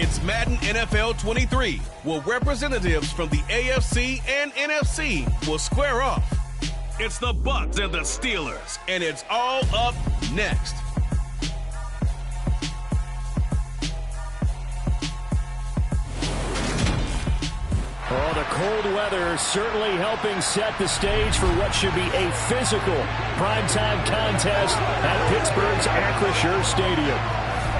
It's Madden NFL 23, where representatives from the AFC and NFC will square off. It's the Bucs and the Steelers, and it's all up next. Oh, the cold weather certainly helping set the stage for what should be a physical primetime contest at Pittsburgh's Acrisure Stadium.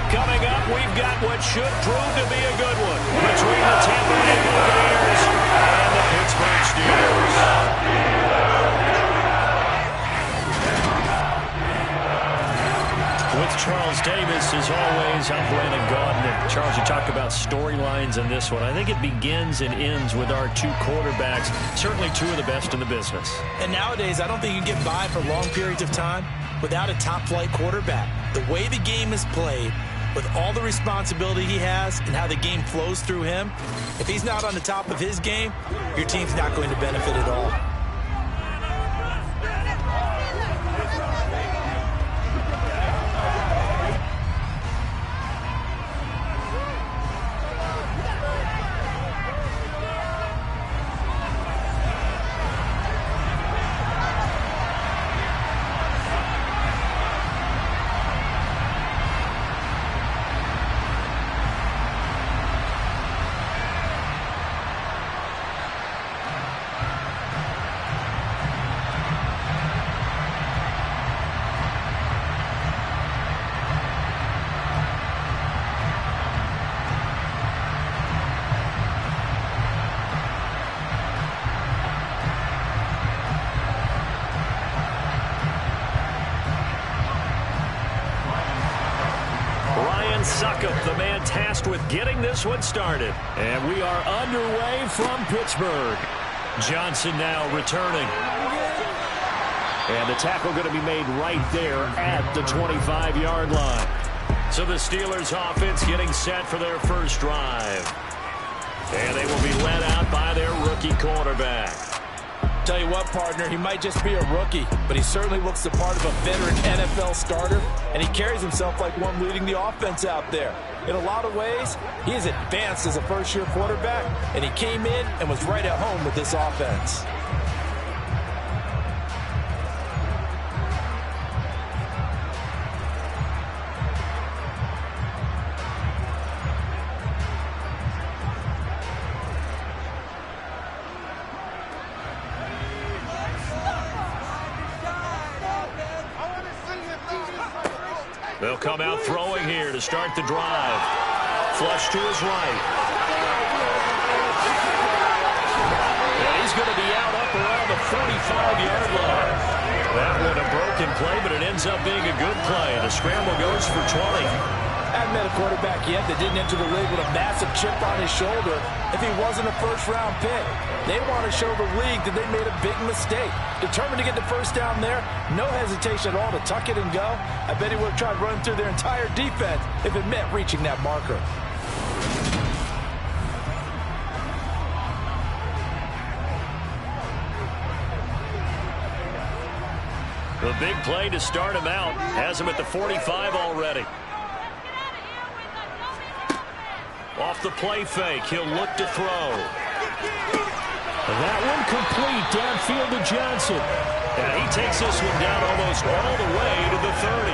Coming up, we've got what should prove to be a good one between the Tampa Bay Buccaneers and the Pittsburgh Steelers. With Charles Davis, as always, I'm Brandon Gaudin. Charles, you talk about storylines in this one. I think it begins and ends with our two quarterbacks, certainly two of the best in the business. And nowadays, I don't think you can get by for long periods of time without a top-flight quarterback. The way the game is played, with all the responsibility he has and how the game flows through him, if he's not on the top of his game, your team's not going to benefit at all. The man tasked with getting this one started. And we are underway from Pittsburgh. Johnson now returning. And the tackle going to be made right there at the 25-yard line. So the Steelers offense getting set for their first drive. And they will be led out by their rookie quarterback. Tell you what, partner, he might just be a rookie, but he certainly looks the part of a veteran NFL starter, and he carries himself like one leading the offense out there. In a lot of ways, he is advanced as a first-year quarterback, and he came in and was right at home with this offense. They'll come out throwing here to start the drive. Flush to his right. And he's going to be out up around the 45-yard line. That one a broken play, but it ends up being a good play. The scramble goes for 20. I haven't met a quarterback yet that didn't enter the league with a massive chip on his shoulder if he wasn't a first-round pick. They want to show the league that they made a big mistake. Determined to get the first down there, no hesitation at all to tuck it and go. I bet he would have tried running through their entire defense if it meant reaching that marker. The big play to start him out has him at the 45 already. Off the play fake, he'll look to throw. That one complete downfield to Johnson. And he takes this one down almost all the way to the 30.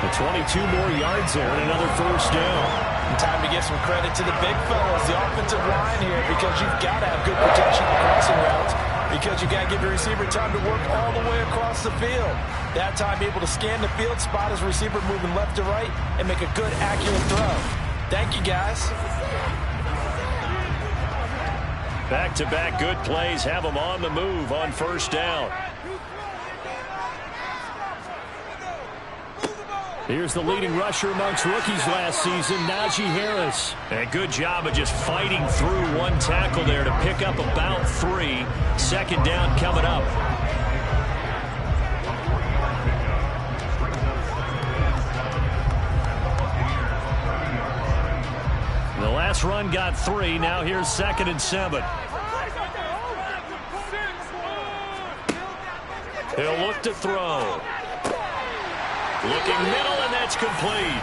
The 22 more yards there and another first down. And time to give some credit to the big fellas, the offensive line here, because you've got to have good protection in crossing routes, because you've got to give your receiver time to work all the way across the field. That time able to scan the field, spot his receiver moving left to right, and make a good, accurate throw. Thank you, guys. Back-to-back good plays have them on the move on first down. Here's the leading rusher amongst rookies last season, Najee Harris. And good job of just fighting through one tackle there to pick up about 3. Second down coming up. The last run got 3. Now here's 2nd and 7. He'll look to throw. Looking middle, and that's complete.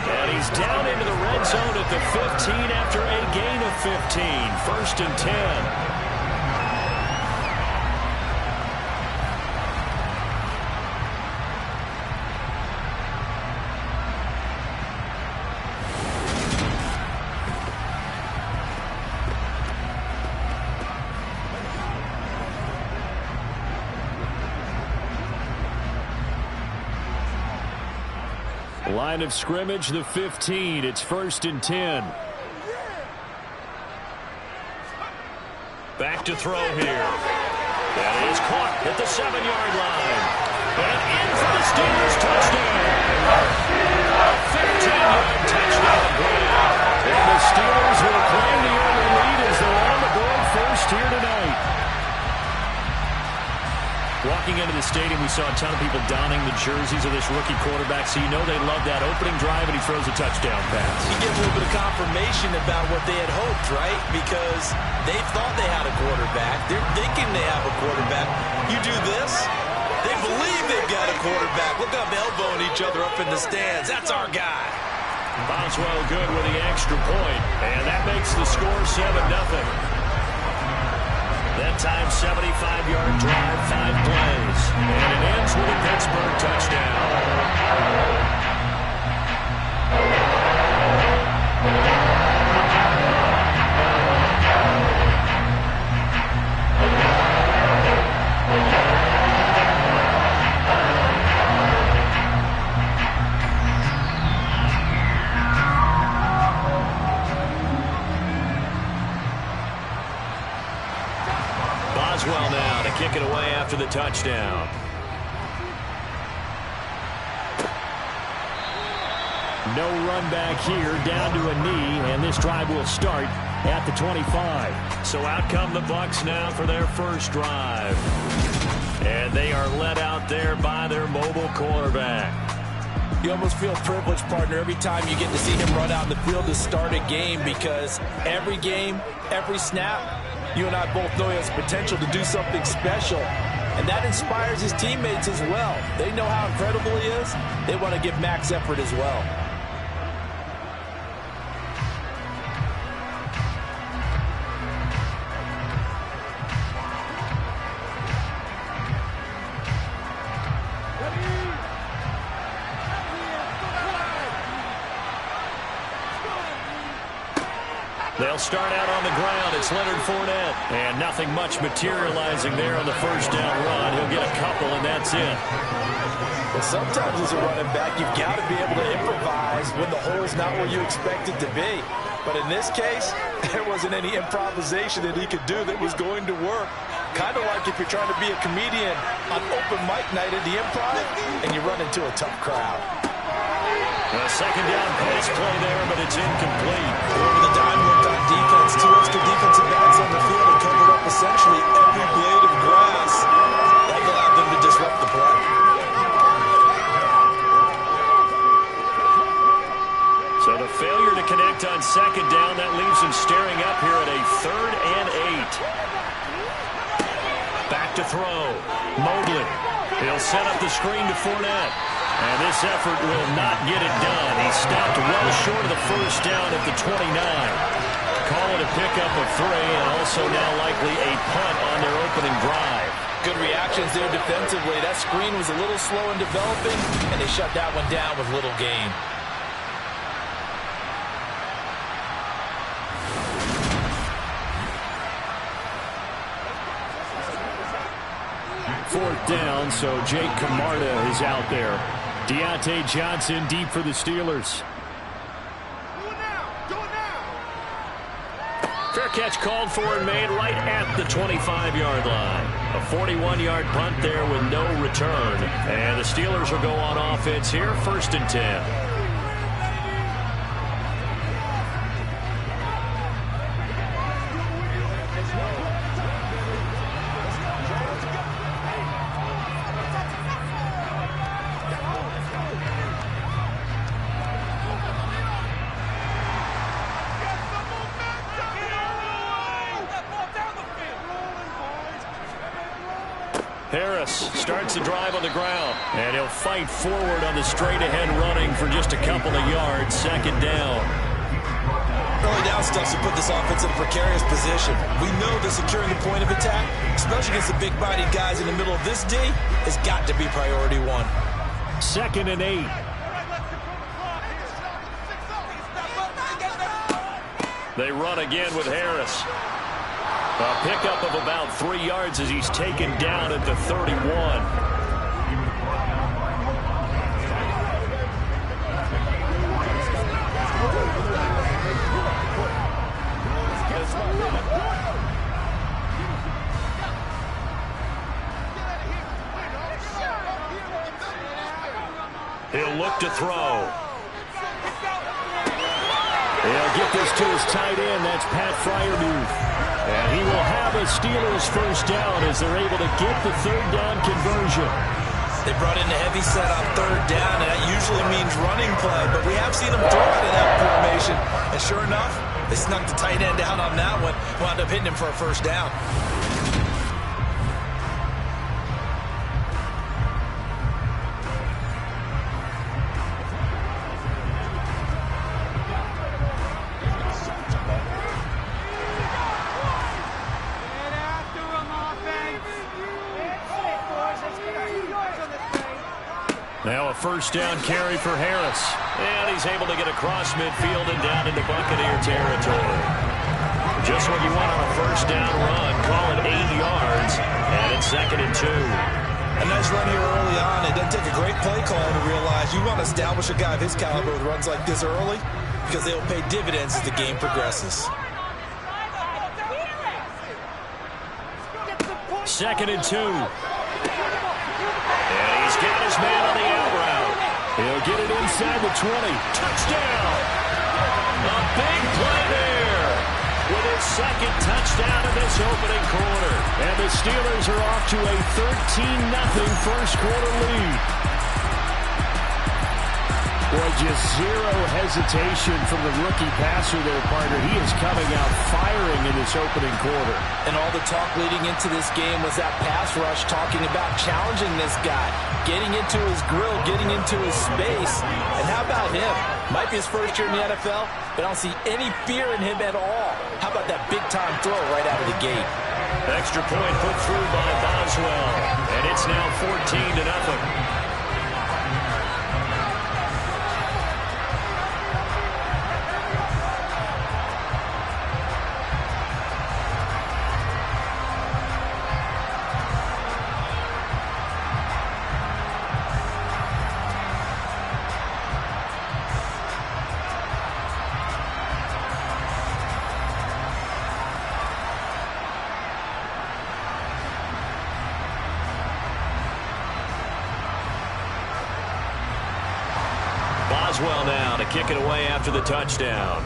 And he's down into the red zone at the 15 after a gain of 15. 1st and 10. Line of scrimmage, the 15. It's 1st and 10. Back to throw here. That is caught at the 7-yard line. And in for the Steelers touchdown. A 15-yard touchdown grab. And the Steelers will claim the early lead as they're on the board first here tonight. Walking into the stadium, we saw a ton of people donning the jerseys of this rookie quarterback, so you know they love that opening drive, and he throws a touchdown pass. You get a little bit of confirmation about what they had hoped, right? Because they thought they had a quarterback. They're thinking they have a quarterback. You do this, they believe they've got a quarterback. Look up, elbowing each other up in the stands. That's our guy. Boswell good with the extra point, and that makes the score 7-0. That time, 75-yard drive, 5 plays. And it ends with a Pittsburgh touchdown. Boswell now to kick it away after the touchdown. No run back here, down to a knee, and this drive will start at the 25. So out come the Bucs now for their first drive. And they are led out there by their mobile quarterback. You almost feel privileged, partner, every time you get to see him run out in the field to start a game, because every game, every snap, you and I both know he has potential to do something special. And that inspires his teammates as well. They know how incredible he is. They want to give max effort as well. They'll start out on the ground. It's Leonard Fournette. And nothing much materializing there on the first down run. He'll get a couple, and that's it. Well, sometimes as a running back, you've got to be able to improvise when the hole's not where you expect it to be. But in this case, there wasn't any improvisation that he could do that was going to work. Kind of like if you're trying to be a comedian on open mic night at the Improv, and you run into a tough crowd. A second down pass play there, but it's incomplete. Over the dime looked on defense. 2 extra defensive backs on the field and covered up essentially every blade of grass. That allowed them to disrupt the play. So the failure to connect on second down, that leaves him staring up here at a 3rd and 8. Back to throw. Mobley. He'll set up the screen to Fournette. And this effort will not get it done. He stopped well short of the first down at the 29. Call it a pickup of 3, and also now likely a punt on their opening drive. Good reactions there defensively. That screen was a little slow in developing, and they shut that one down with little gain. Fourth down, so Jake Camarda is out there. Deontay Johnson deep for the Steelers. Fair catch called for and made right at the 25-yard line. A 41-yard punt there with no return. And the Steelers will go on offense here, 1st and 10. Harris starts the drive on the ground, and he'll fight forward on the straight-ahead running for just a couple of yards. Second down. Early down stuff to put this offense in a precarious position. We know that securing the point of attack, especially against the big-bodied guys in the middle of this D, has got to be priority one. 2nd and 8. They run again with Harris. A pickup of about 3 yards as he's taken down at the 31. He'll look to throw. He'll get this to his tight end. That's Pat Freiermuth. And he will have a Steelers first down as they're able to get the third down conversion. They brought in a heavy set on third down, and that usually means running play, but we have seen them throw out of that formation. And sure enough, they snuck the tight end down on that one, wound up hitting him for a first down. Now a first down carry for Harris. And he's able to get across midfield and down into Buccaneer territory. Just what you want on a first down run. Call it 8 yards. And it's 2nd and 2. A nice run here early on. It doesn't take a great play call to realize you want to establish a guy of his caliber with runs like this early because they'll pay dividends as the game progresses. 2nd and 2. And he's got his man on the out route. He'll get it inside the 20. Touchdown! A big play there with his 2nd touchdown in this opening quarter. And the Steelers are off to a 13-0 first quarter lead. Boy, just zero hesitation from the rookie passer there, partner. He is coming out firing in this opening quarter. And all the talk leading into this game was that pass rush talking about challenging this guy, getting into his grill, getting into his space. And how about him? Might be his first year in the NFL, but I don't see any fear in him at all. How about that big-time throw right out of the gate? Extra point put through by Boswell. And it's now 14-0. Boswell now to kick it away after the touchdown.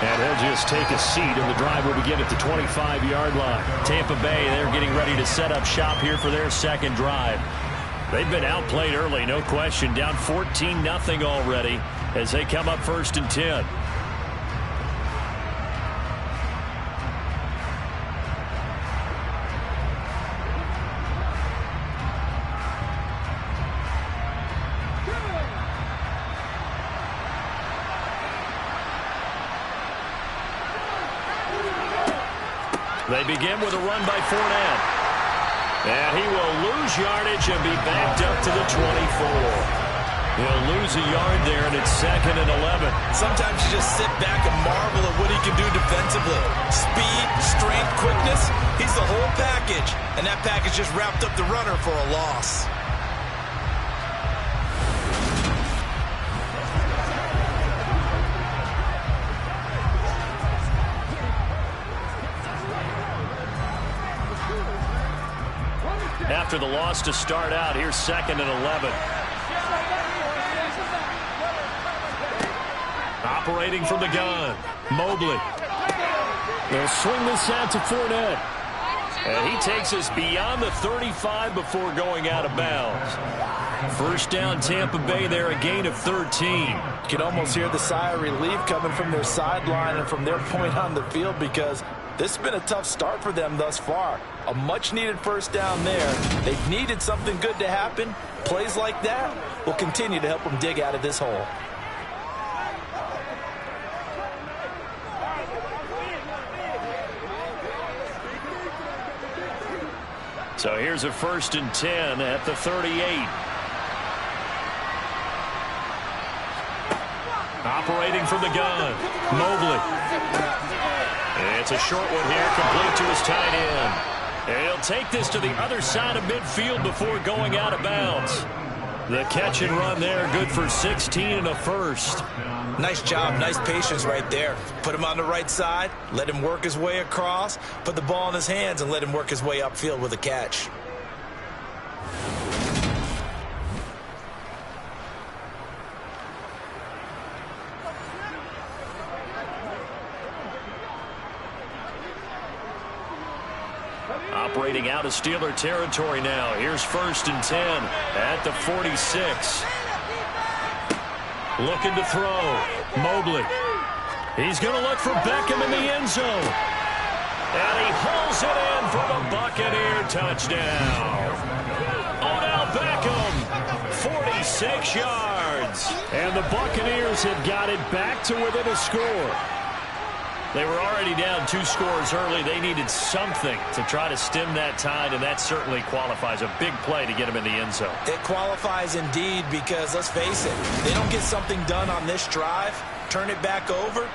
And he'll just take a seat, and the drive will begin at the 25-yard line. Tampa Bay, they're getting ready to set up shop here for their second drive. They've been outplayed early, no question. Down 14-0 already as they come up 1st and 10. They begin with a run by Fournette. And he will lose yardage and be backed up to the 24. He'll lose a yard there, and it's 2nd and 11. Sometimes you just sit back and marvel at what he can do defensively. Speed, strength, quickness. He's the whole package. And that package just wrapped up the runner for a loss. After the loss to start out, here's 2nd and 11. Operating from the gun, Mobley. They'll swing this out to Fournette. And he takes us beyond the 35 before going out of bounds. First down, Tampa Bay there, a gain of 13. You can almost hear the sigh of relief coming from their sideline and from their point on the field because This has been a tough start for them thus far. A much-needed first down there. They've needed something good to happen. Plays like that will continue to help them dig out of this hole. So here's a 1st and 10 at the 38. Operating from the gun, Mobley. It's a short one here, complete to his tight end. And he'll take this to the other side of midfield before going out of bounds. The catch and run there, good for 16 and a first. Nice job, nice patience right there. Put him on the right side, let him work his way across, put the ball in his hands, and let him work his way upfield with a catch. Operating out of Steeler territory now. Here's 1st and 10 at the 46. Looking to throw. Mobley. He's going to look for Beckham in the end zone. And he hauls it in for the Buccaneer touchdown. Odell Beckham, 46 yards. And the Buccaneers have got it back to within a score. They were already down 2 scores early. They needed something to try to stem that tide, and that certainly qualifies. A big play to get them in the end zone. It qualifies indeed because, let's face it, they don't get something done on this drive, turn it back over,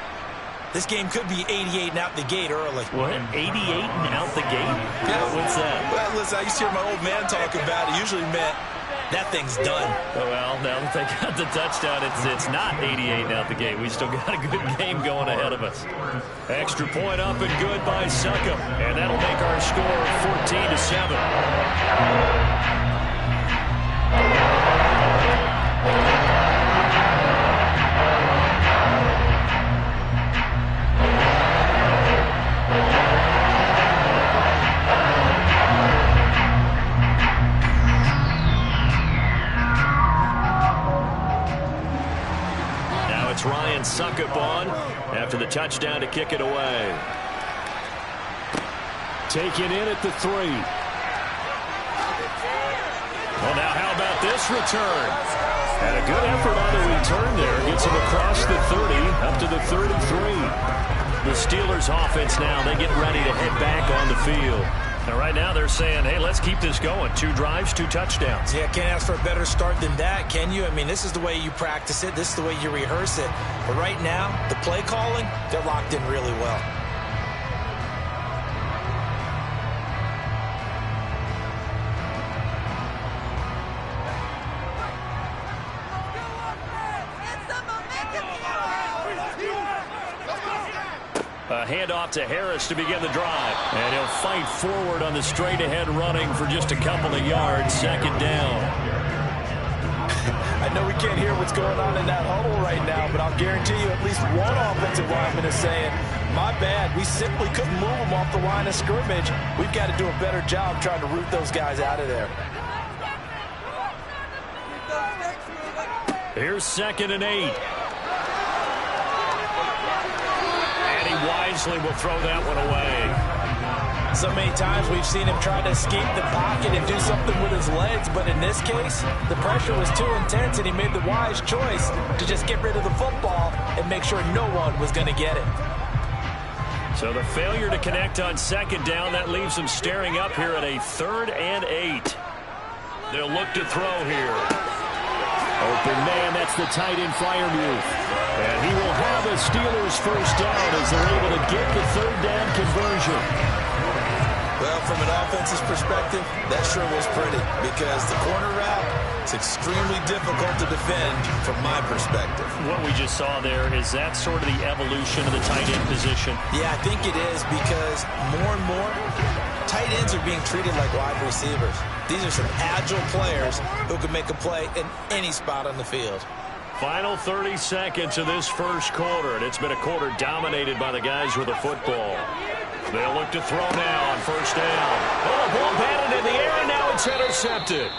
this game could be 88 and out the gate early. What? 88 and out the gate? Yeah. What's that? Well, listen, I used to hear my old man talk about it. Usually meant that thing's done. Oh, well, now that they got the touchdown, it's not 88 and out the gate. We still got a good game going ahead of us. Extra point up and good by Suckup. And that'll make our score 14-7. Suckup on after the touchdown to kick it away. Taken in at the 3. Well, now how about this return? And a good effort on the return there. Gets him across the 30 up to the 33. The Steelers offense now, they get ready to head back on the field. And right now they're saying, hey, let's keep this going. 2 drives, 2 touchdowns. Yeah, can't ask for a better start than that, can you? I mean, this is the way you practice it. This is the way you rehearse it. But right now, the play calling, they're locked in really well. A handoff to Harris to begin the drive. And he'll fight forward on the straight-ahead running for just a couple of yards. 2nd down. I know we can't hear what's going on in that huddle right now, but I'll guarantee you at least one offensive lineman is saying, my bad, we simply couldn't move them off the line of scrimmage. We've got to do a better job trying to root those guys out of there. Here's 2nd and 8. Wisely will throw that one away. So many times we've seen him try to escape the pocket and do something with his legs, but in this case, the pressure was too intense and he made the wise choice to just get rid of the football and make sure no one was going to get it. So the failure to connect on 2nd down, that leaves them staring up here at a 3rd and 8. They'll look to throw here. Open man, that's the tight end Freiermuth. And he will have a Steelers first down as they're able to get the 3rd down conversion. Well, from an offense's perspective, that sure was pretty because the corner route is extremely difficult to defend from my perspective. What we just saw there, is that sort of the evolution of the tight end position? Yeah, I think it is because more and more tight ends are being treated like wide receivers. These are some agile players who can make a play in any spot on the field. Final 30 seconds of this first quarter, and it's been a quarter dominated by the guys with the football. They'll look to throw now on 1st down. Oh, ball batted in the air, and now it's intercepted.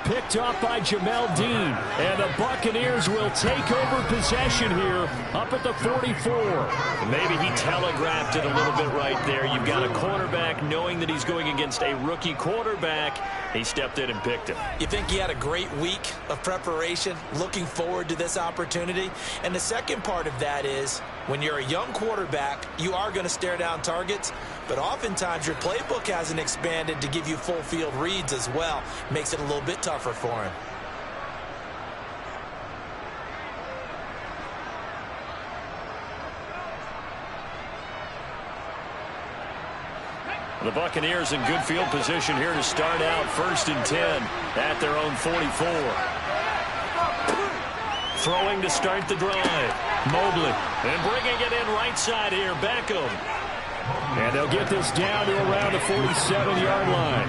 picked off by Jamel Dean. And the Buccaneers will take over possession here up at the 44. Maybe he telegraphed it a little bit right there. You've got a cornerback knowing that he's going against a rookie quarterback. He stepped in and picked him. You think he had a great week of preparation, looking forward to this opportunity? And the second part of that is, when you're a young quarterback, you are going to stare down targets, but oftentimes your playbook hasn't expanded to give you full field reads as well. Makes it a little bit tougher for him. The Buccaneers in good field position here to start out 1st and 10 at their own 44. Throwing to start the drive. Mobley. And bringing it in right side here. Beckham. And they'll get this down to around the 47-yard line.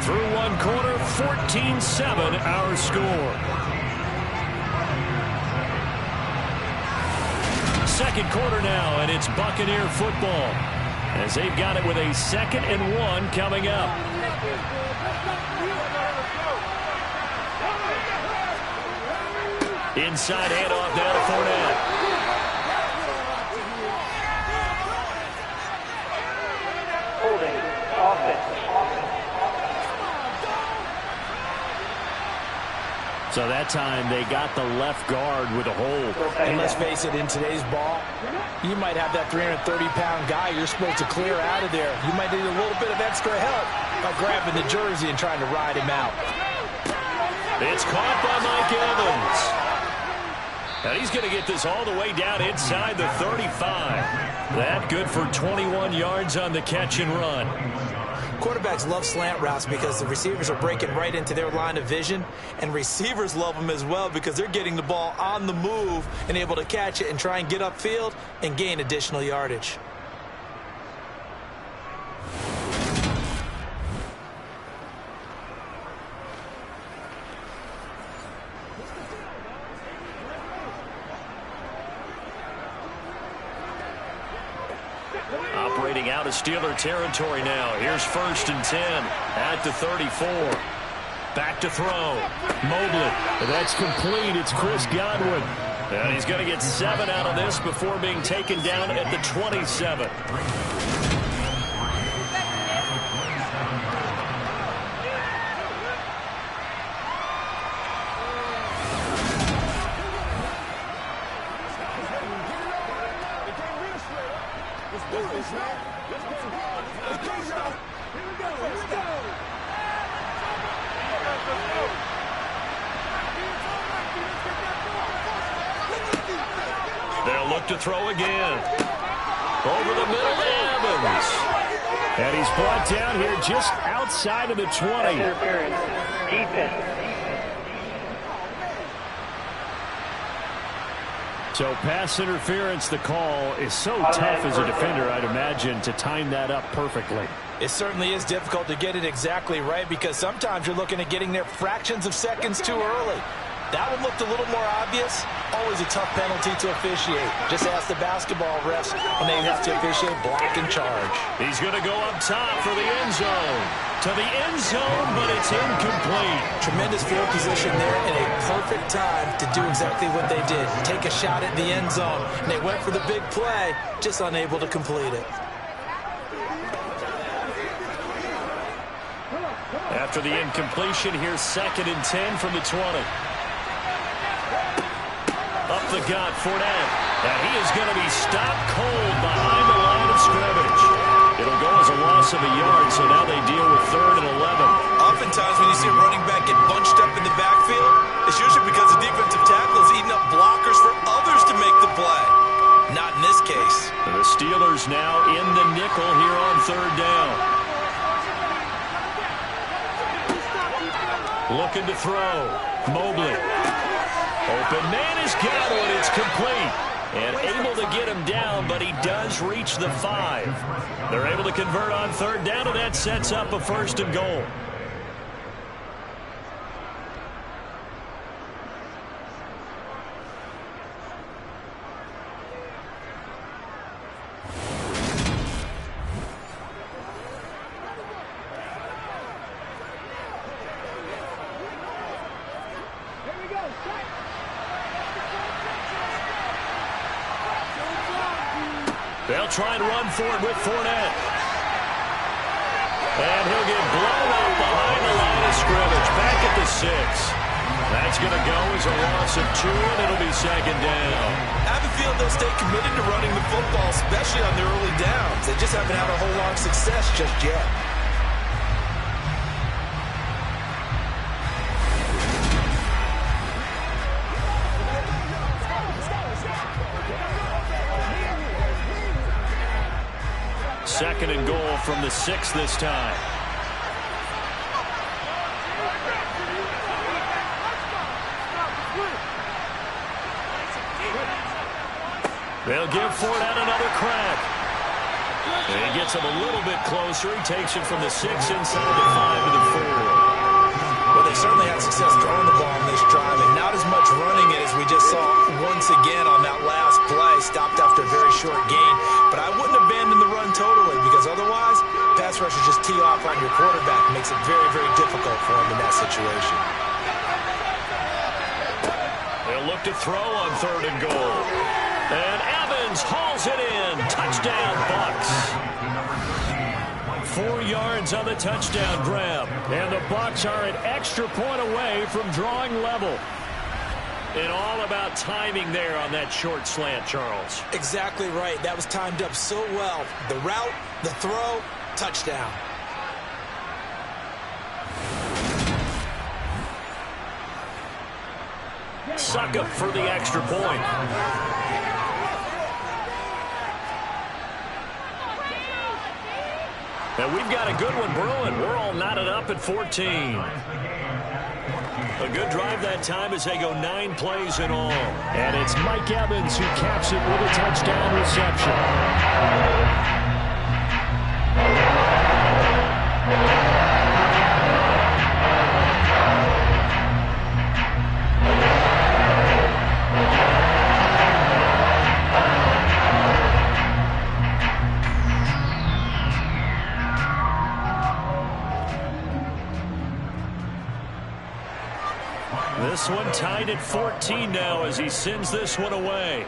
Through one quarter, 14-7 our score. Second quarter now, and it's Buccaneer football as they've got it with a 2nd and 1 coming up. Inside handoff down to Fournette. So that time they got the left guard with a hold. And let's face it, in today's ball, you might have that 330-pound guy you're supposed to clear out of there. You might need a little bit of extra help by grabbing the jersey and trying to ride him out. It's caught by Mike Evans. And he's going to get this all the way down inside the 35. That good for 21 yards on the catch and run. Quarterbacks love slant routes because the receivers are breaking right into their line of vision, and receivers love them as well because they're getting the ball on the move and able to catch it and try and get upfield and gain additional yardage. Operating out of Steeler territory now. Here's 1st and 10 at the 34. Back to throw. Mobley. That's complete. It's Chris Godwin. And he's going to get 7 out of this before being taken down at the 27. They'll look to throw again. Over the middle to Evans. And he's brought down here just outside of the 20. Defense. So pass interference, the call is so tough as a defender, I'd imagine, to time that up perfectly. It certainly is difficult to get it exactly right because sometimes you're looking at getting there fractions of seconds too early. That one looked a little more obvious. Always a tough penalty to officiate. Just ask the basketball refs when they have to officiate block and charge. He's going to go up top for the end zone. To the end zone, but it's incomplete. Tremendous field position there and a perfect time to do exactly what they did. Take a shot at the end zone. And they went for the big play, just unable to complete it. After the incompletion, here's 2nd and 10 from the 20. Up the gut, Fournette. And he is going to be stopped cold behind the line of scrimmage. It'll go as a loss of a yard, so now they deal with 3rd and 11. Oftentimes when you see a running back get bunched up in the backfield, it's usually because the defensive tackle is eating up blockers for others to make the play. Not in this case. The Steelers now in the nickel here on 3rd down. Looking to throw. Mobley. Open man is Godwin. It's complete. And able to get him down, but he does reach the 5. They're able to convert on 3rd down, and that sets up a 1st and goal. try and run for it with Fournette. And he'll get blown up behind the line of scrimmage. Back at the 6. That's going to go as a loss of 2, and it'll be second down. I have a feeling they'll stay committed to running the football, especially on their early downs. They just haven't had a whole lot of success just yet. Second and goal from the 6 this time. They'll give Fournette another crack. And he gets him a little bit closer. He takes it from the 6 inside the 5 to the 4. Well, they certainly had success throwing the ball on this drive, and not as much running it as we just saw once again on that last play. Stopped after a very short gain. But I wouldn't abandon the run totally, because otherwise, pass rushers just tee off on your quarterback. It makes it very, very difficult for him in that situation. They'll look to throw on 3rd and goal. And Evans hauls it in. Touchdown, Bucs. 4 yards on the touchdown grab. And the Bucs are an extra point away from drawing level. And all about timing there on that short slant, Charles. Exactly right. That was timed up so well. The route, the throw, touchdown. Succop for the extra point. And we've got a good one brewing. We're all knotted up at 14. A good drive that time as they go 9 plays in all. And it's Mike Evans who caps it with a touchdown reception. This one tied at 14 now as he sends this one away.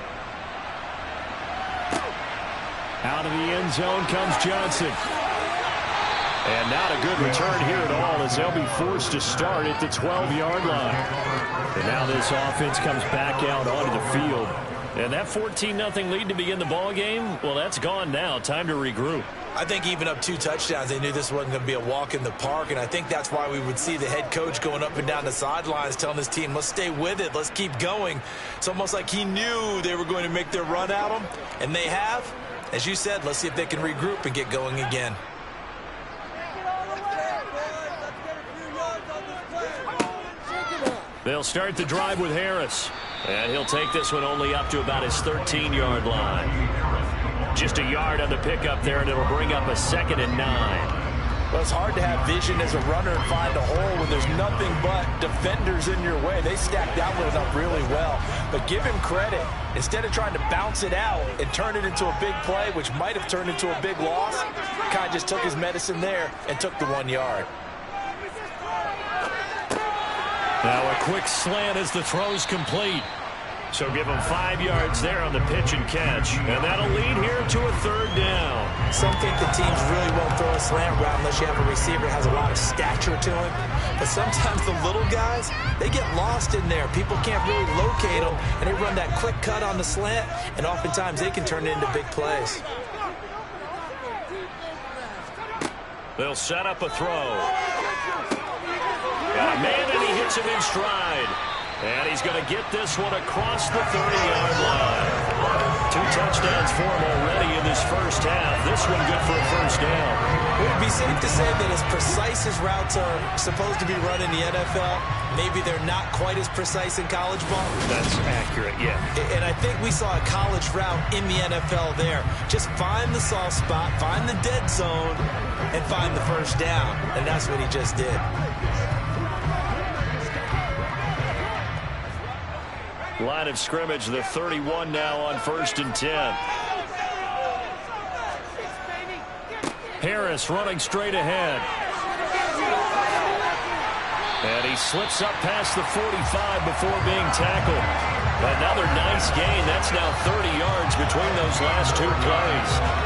Out of the end zone comes Johnson. And not a good return here at all as they'll be forced to start at the 12-yard line. And now this offense comes back out onto the field. And that 14-0 lead to begin the ball game, well, that's gone now. Time to regroup. I think even up 2 touchdowns, they knew this wasn't going to be a walk in the park, and I think that's why we would see the head coach going up and down the sidelines telling his team, let's stay with it, let's keep going. It's almost like he knew they were going to make their run at him, and they have. As you said, let's see if they can regroup and get going again. They'll start the drive with Harris. And he'll take this one only up to about his 13-yard line. Just a yard on the pickup there, and it'll bring up a 2nd and 9. Well, it's hard to have vision as a runner and find a hole when there's nothing but defenders in your way. They stacked that one up really well. But give him credit. Instead of trying to bounce it out and turn it into a big play, which might have turned into a big loss, kind of just took his medicine there and took the 1 yard. Now a quick slant as the throw's complete. So give him 5 yards there on the pitch and catch. And that'll lead here to a 3rd down. Some think the teams really won't throw a slant route unless you have a receiver that has a lot of stature to him. But sometimes the little guys, they get lost in there. People can't really locate them, and they run that quick cut on the slant, and oftentimes they can turn it into big plays. They'll set up a throw. Got a man, and he hits him in stride. And he's going to get this one across the 30-yard line. 2 touchdowns for him already in this first half. This one good for a 1st down. Would it be safe to say that as precise as routes are supposed to be run in the NFL, maybe they're not quite as precise in college ball? That's accurate, yeah. And I think we saw a college route in the NFL there. Just find the soft spot, find the dead zone, and find the 1st down. And that's what he just did. Line of scrimmage, the 31 now on 1st and 10. Harris running straight ahead. And he slips up past the 45 before being tackled. Another nice gain. That's now 30 yards between those last two plays.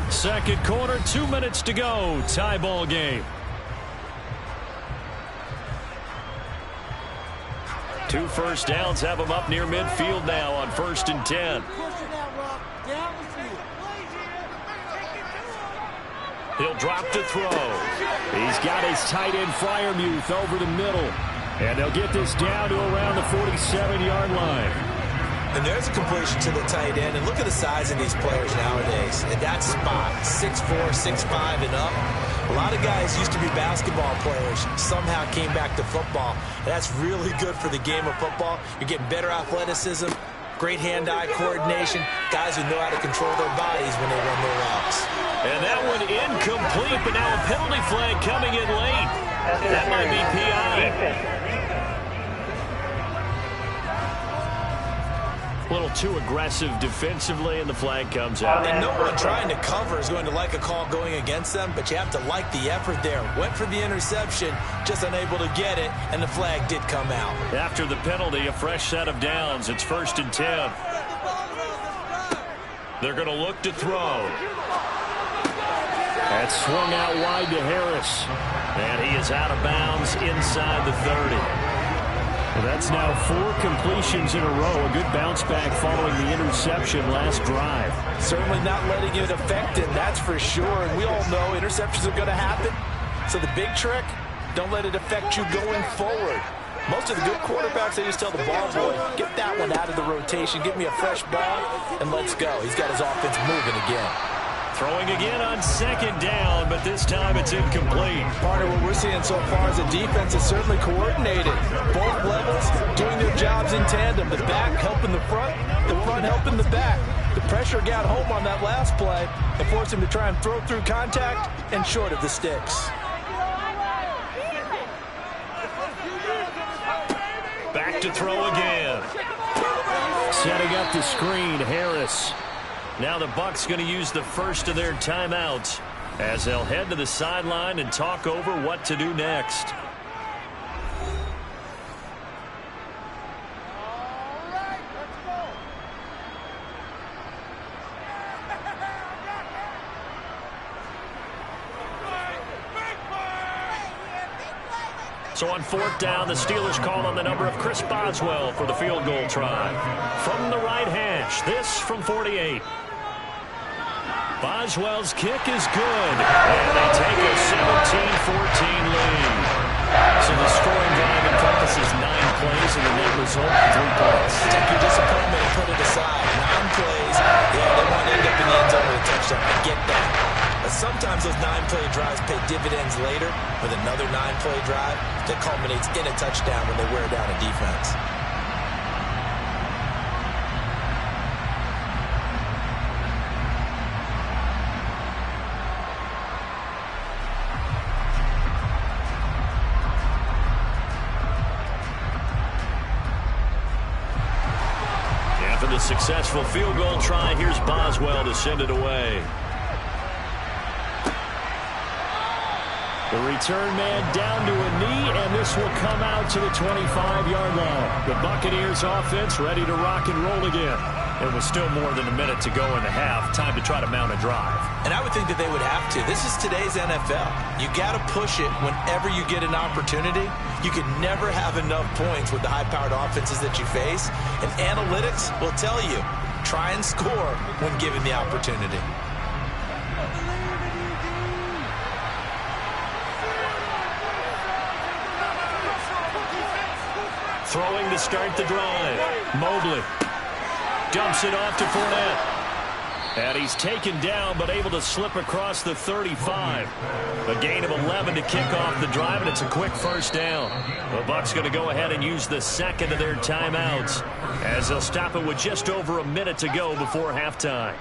Second quarter, 2 minutes to go. Tie ball game. 2 first downs have him up near midfield now on 1st and 10. He'll drop to throw. He's got his tight end Freiermuth over the middle. And they'll get this down to around the 47-yard line. And there's a completion to the tight end. And look at the size of these players nowadays. At that spot, 6'4", 6'5", and up. A lot of guys used to be basketball players, somehow came back to football. And that's really good for the game of football. You're getting better athleticism, great hand-eye coordination, guys who know how to control their bodies when they run their routes. And that one incomplete, but now a penalty flag coming in late. That might be PI. A little too aggressive defensively, and the flag comes out. And no one trying to cover is going to like a call going against them, but you have to like the effort there. Went for the interception, just unable to get it, and the flag did come out. After the penalty, a fresh set of downs. It's 1st and 10. They're going to look to throw. That's swung out wide to Harris. And he is out of bounds inside the 30. Well, that's now 4 completions in a row. A good bounce back following the interception last drive. Certainly not letting it affect him, that's for sure. And we all know interceptions are going to happen. So the big trick, don't let it affect you going forward. Most of the good quarterbacks, they just tell the ball boy, get that one out of the rotation, give me a fresh ball, and let's go. He's got his offense moving again. Throwing again on 2nd down, but this time it's incomplete. Partner, what we're seeing so far is the defense is certainly coordinated. Both levels doing their jobs in tandem. The back helping the front helping the back. The pressure got home on that last play and forced him to try and throw through contact and short of the sticks. Back to throw again. Setting up the screen, Harris. Now the Bucs going to use the first of their timeouts as they'll head to the sideline and talk over what to do next. So on 4th down, the Steelers call on the number of Chris Boswell for the field goal try. From the right hash, this from 48. Boswell's kick is good, and they take a 17-14 lead. So the scoring drive encompasses 9 plays, and the net result, 3 points. Take your disappointment and put it aside. 9 plays, yeah, they want to end up in the end zone with a touchdown. I get that. But sometimes those 9-play drives pay dividends later with another 9-play drive that culminates in a touchdown when they wear down a defense. After the successful field goal try, here's Boswell to send it away. The return man down to a knee, and this will come out to the 25-yard line. The Buccaneers offense ready to rock and roll again. It was still more than a minute to go in the half. Time to try to mount a drive. And I would think that they would have to. This is today's NFL. You got to push it whenever you get an opportunity. You can never have enough points with the high-powered offenses that you face. And analytics will tell you, try and score when given the opportunity. Throwing to start the drive. Mobley dumps it off to Fournette. And he's taken down, but able to slip across the 35. A gain of 11 to kick off the drive, and it's a quick first down. The Bucs going to go ahead and use the second of their timeouts as they'll stop it with just over a minute to go before halftime.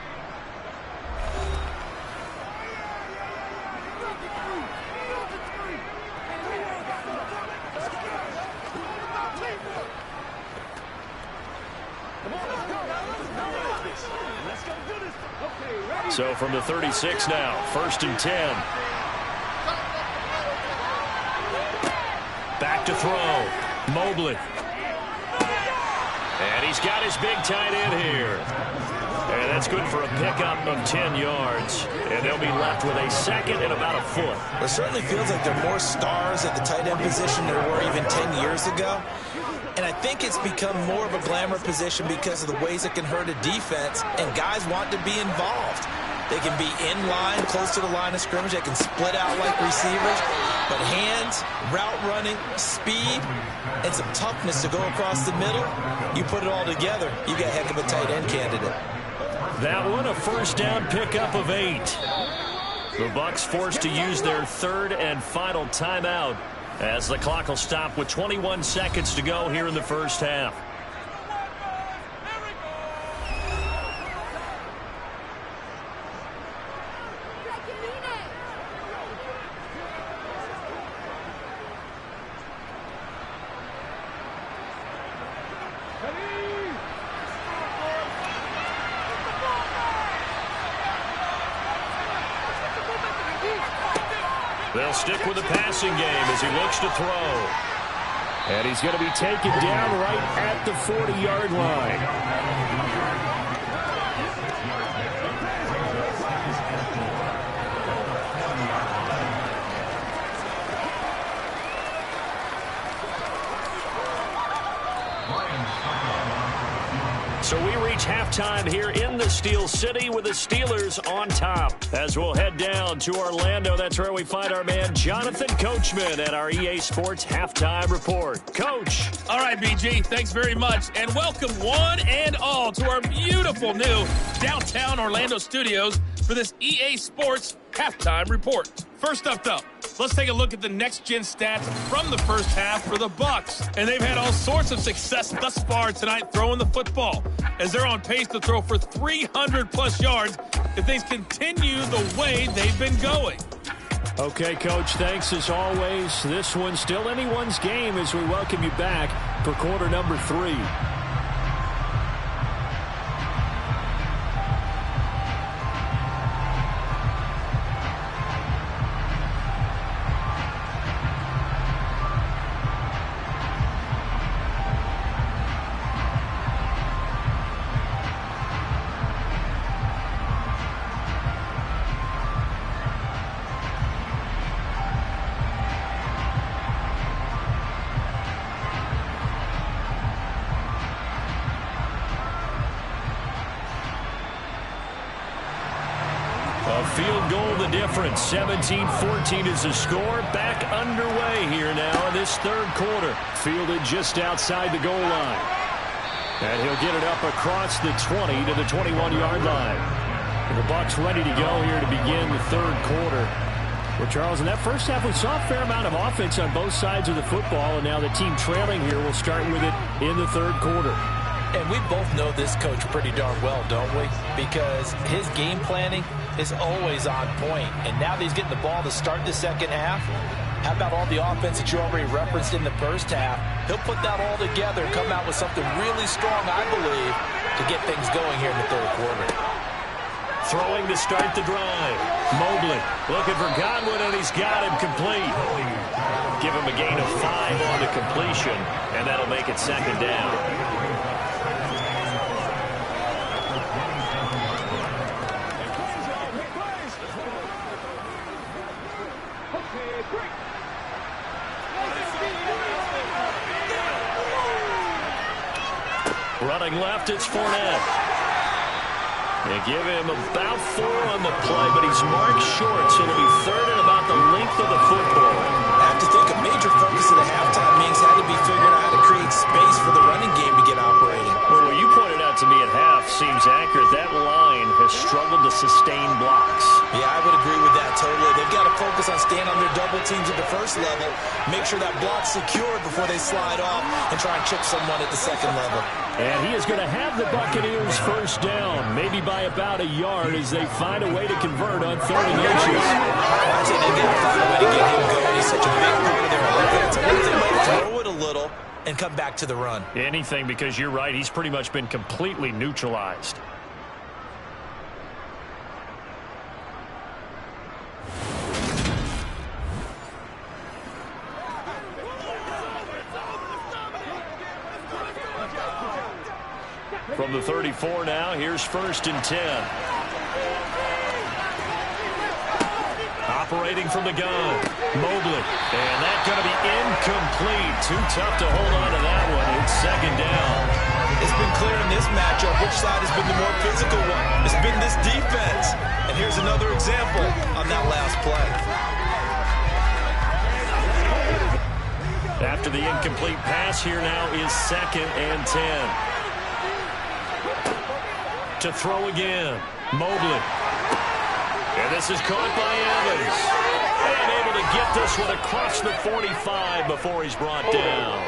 So from the 36 now, 1st and 10. Back to throw. Mobley. And he's got his big tight end here. And that's good for a pickup of 10 yards. And they'll be left with a second and about a foot. It certainly feels like there are more stars at the tight end position than there were even 10 years ago. And I think it's become more of a glamour position because of the ways it can hurt a defense, and guys want to be involved. They can be in line, close to the line of scrimmage. They can split out like receivers. But hands, route running, speed, and some toughness to go across the middle, you put it all together, you got a heck of a tight end candidate. That one, a first down pickup of 8. The Bucs forced to use their 3rd and final timeout as the clock will stop with 21 seconds to go here in the first half. They'll stick with the passing game as he looks to throw. And he's going to be taken down right at the 40-yard line. So we reach halftime here in the Steel City with the Steelers on top. As we'll head down to Orlando, that's where we find our man Jonathan Coachman at our EA Sports Halftime Report. Coach. All right, BG, thanks very much. And welcome one and all to our beautiful new downtown Orlando studios for this EA Sports Halftime Report. First up, though, let's take a look at the next-gen stats from the first half for the Bucs. And they've had all sorts of success thus far tonight throwing the football, as they're on pace to throw for 300-plus yards if things continue the way they've been going. Okay, Coach, thanks as always. This one's still anyone's game as we welcome you back for quarter number 3. Field goal the difference. 17-14 is the score. Back underway here now in this third quarter. Fielded just outside the goal line. And he'll get it up across the 20 to the 21-yard line. And the Bucs ready to go here to begin the third quarter. Well, Charles, in that first half, we saw a fair amount of offense on both sides of the football, and now the team trailing here will start with it in the third quarter. And we both know this coach pretty darn well, don't we? Because his game planning is always on point. And now that he's getting the ball to start the second half, how about all the offense that you already referenced in the first half? He'll put that all together, come out with something really strong, I believe, to get things going here in the third quarter. Throwing to start the drive. Mobley looking for Godwin, and he's got him complete. Give him a gain of 5 on the completion, and that'll make it second down. Running left, it's Fournette. They give him about 4 on the play, but he's marked short, so it'll be third and about the length of the football. I have to think a major focus of the halftime means had to be figuring out how to create space for the running game to get operating. Well, what you pointed out to me at half seems accurate. That line has struggled to sustain blocks. Yeah, I would agree with that totally. They've got to focus on staying on their double teams at the first level, make sure that block's secured before they slide off and try and chip someone at the second level. And he is going to have the Buccaneers first down, maybe by about a yard as they find a way to convert on 30 inches. I'd say they've got to find a way to get him going. He's such a big part of their offense. I think they might throw it a little and come back to the run. Anything, because you're right, he's pretty much been completely neutralized. From the 34 now, here's 1st and 10. Operating from the gun, Mobley. And that's going to be incomplete. Too tough to hold on to that one. It's 2nd down. It's been clear in this matchup which side has been the more physical one. It's been this defense. And here's another example on that last play. After the incomplete pass, here now is 2nd and 10. To throw again, Mobley. And this is caught by Evans. And able to get this one across the 45 before he's brought down.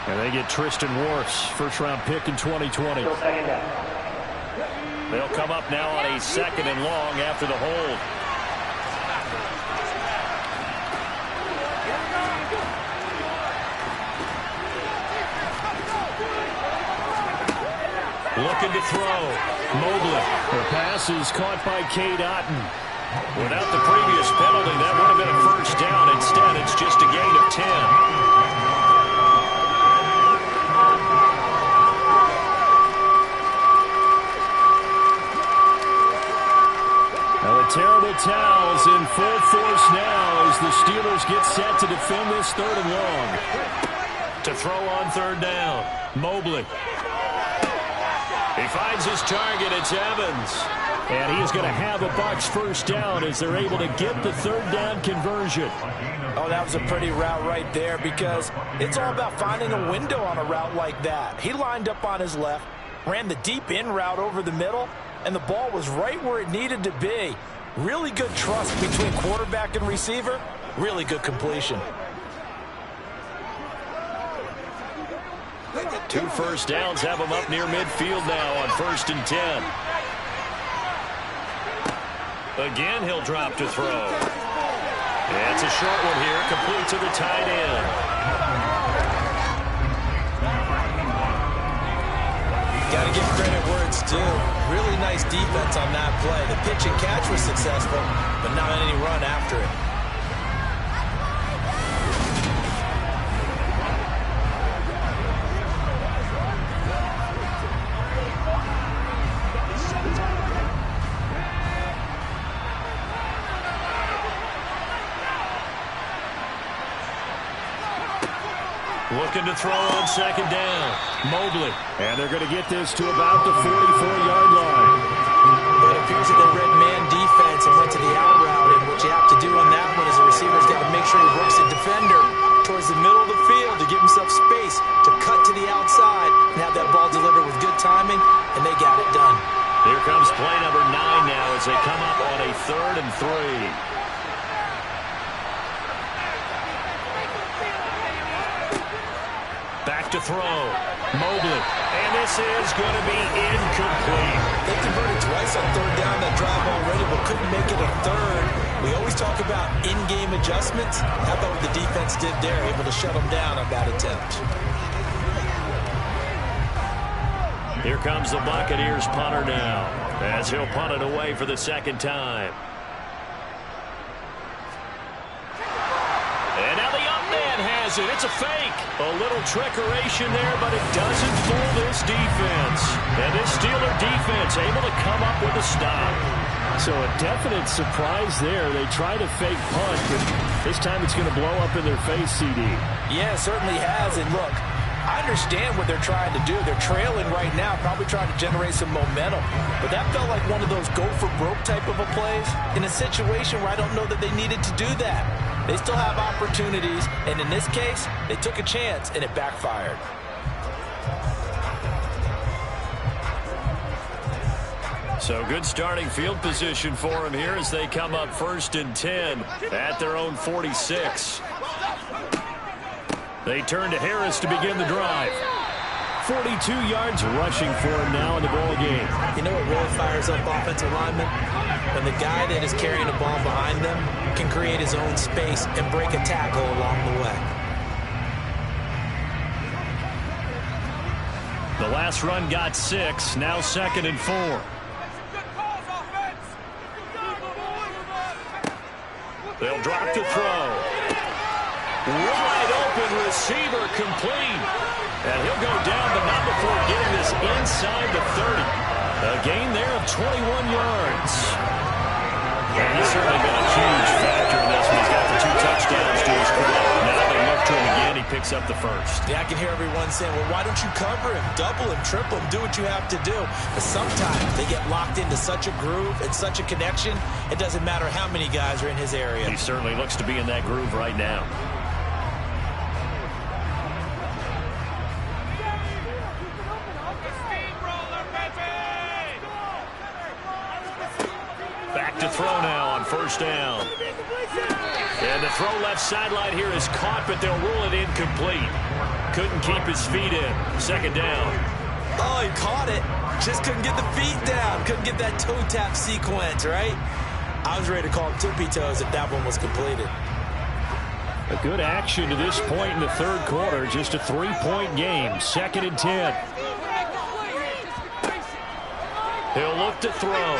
And they get Tristan Wirfs, first-round pick in 2020. They'll come up now on a 2nd and long after the hold. Looking to throw. Mobley. The pass is caught by Cade Otton. Without the previous penalty, that would have been a 1st down. Instead, it's just a gain of 10. Now the terrible towels in full force now as the Steelers get set to defend this 3rd and long. To throw on 3rd down, Mobley. He finds his target. It's Evans. And he's going to have a Bucs 1st down as they're able to get the 3rd down conversion. Oh, that was a pretty route right there because it's all about finding a window on a route like that. He lined up on his left, ran the deep in route over the middle, and the ball was right where it needed to be. Really good trust between quarterback and receiver. Really good completion. 2 1st downs have him up near midfield now on 1st and 10. Again, he'll drop to throw. It's a short one here, complete to the tight end. Got to give credit where it's due. Really nice defense on that play. The pitch and catch was successful, but not any run after it. Looking to throw on 2nd down. Mobley. And they're going to get this to about the 44-yard line. It appears that they read man defense and went to the out route. And what you have to do on that one is the receiver's got to make sure he works the defender towards the middle of the field to give himself space to cut to the outside and have that ball delivered with good timing, and they got it done. Here comes play number 9 now as they come up on a 3rd and 3. Back to throw. Mobley. And this is going to be incomplete. They converted twice on 3rd down that drive already, but couldn't make it a 3rd. We always talk about in-game adjustments. How about what the defense did there, able to shut them down on that attempt. Here comes the Buccaneers punter now, as he'll punt it away for the 2nd time. And now the up man has it. It's a fake. A little trickeration there, but it doesn't fool this defense. And this Steeler defense able to come up with a stop. So a definite surprise there. They try to fake punt, but this time it's going to blow up in their face, CD. Yeah, it certainly has. And look, I understand what they're trying to do. They're trailing right now, probably trying to generate some momentum. But that felt like one of those go-for-broke type of a plays in a situation where I don't know that they needed to do that. They still have opportunities, and in this case, they took a chance, and it backfired. So good starting field position for them here as they come up 1st and 10 at their own 46. They turn to Harris to begin the drive. 42 yards rushing for him now in the ball game. You know what really fires up offensive linemen? When the guy that is carrying the ball behind them can create his own space and break a tackle along the way. The last run got 6, now 2nd and 4. They'll drop to throw. Wide open. open receiver complete. And he'll go down, but not before getting this inside the 30. A gain there of 21 yards. And he's certainly been a huge factor in this one. He's got the 2 touchdowns to his credit. Now they look to him again. He picks up the first. Yeah, I can hear everyone saying, well, why don't you cover him, double him, triple him, do what you have to do. But sometimes they get locked into such a groove and such a connection, it doesn't matter how many guys are in his area. He certainly looks to be in that groove right now. Back to throw now on first down. And the throw left sideline here is caught, but they'll rule it incomplete. Couldn't keep his feet in. Second down. Oh, he caught it. Just couldn't get the feet down. Couldn't get that toe tap sequence, right? I was ready to call him tippy toes if that one was completed. A good action to this point in the third quarter. Just a 3-point game. 2nd and 10. He'll look to throw.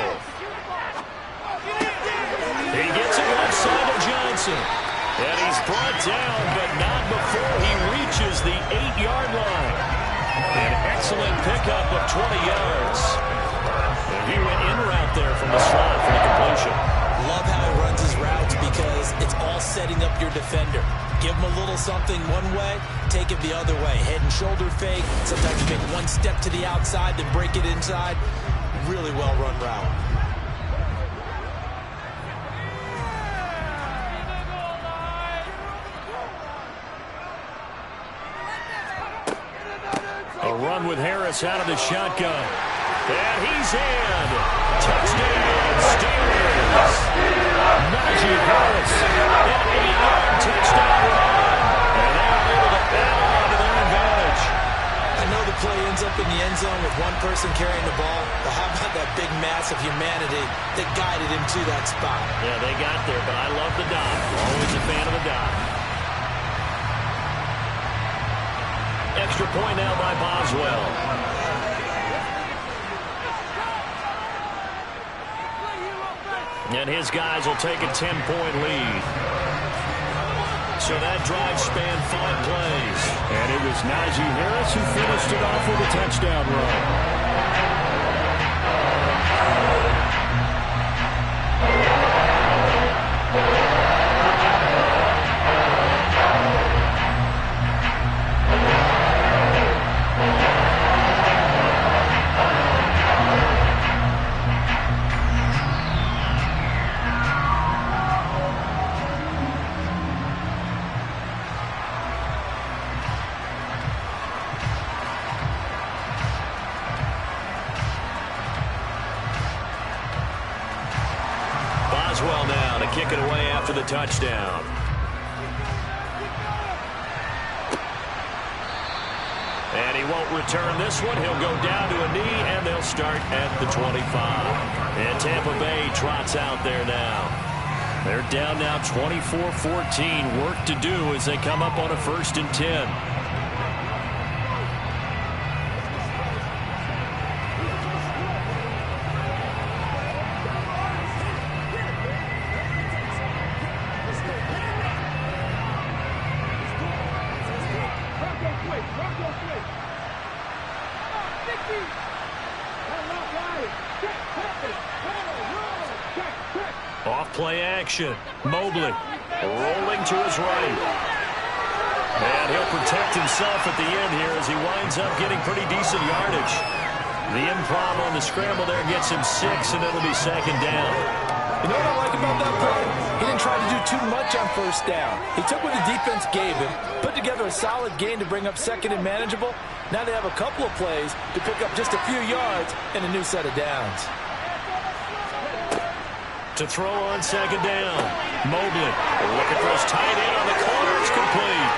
He gets it left side of Johnson. And he's brought down, but not before he reaches the 8-yard line. An excellent pickup of 20 yards. And he went in route there from the slot for the completion. Love how he runs his routes because it's all setting up your defender. Give him a little something one way, take it the other way. Head and shoulder fake. Sometimes you make one step to the outside, then break it inside. Really well run route. A run with Harris out of the shotgun. And he's in. Touchdown, Steelers. Najee Harris. An 8-yard touchdown run. And they are able to add on to their advantage. I know the play ends up in the end zone with one person carrying the ball, but how about that big mass of humanity that guided him to that spot? Yeah, they got there, but I love the dot. Always a fan of the dot. Extra point now by Boswell. And his guys will take a 10-point lead. So that drive spanned 5 plays. And it was Najee Harris who finished it off with a touchdown run. Boswell now to kick it away after the touchdown. And he won't return this one. He'll go down to a knee, and they'll start at the 25. And Tampa Bay trots out there now. They're down now 24-14. Work to do as they come up on a 1st and 10. Off-play action. Mobley rolling to his right. And he'll protect himself at the end here as he winds up getting pretty decent yardage. The improv on the scramble there gets him 6, and it'll be 2nd down. You know what I like about that play? He didn't try to do too much on 1st down. He took what the defense gave him, put together a solid gain to bring up 2nd and manageable. Now they have a couple of plays to pick up just a few yards and a new set of downs. To throw on 2nd down. Mobley looking for his tight end on the corner. It's complete.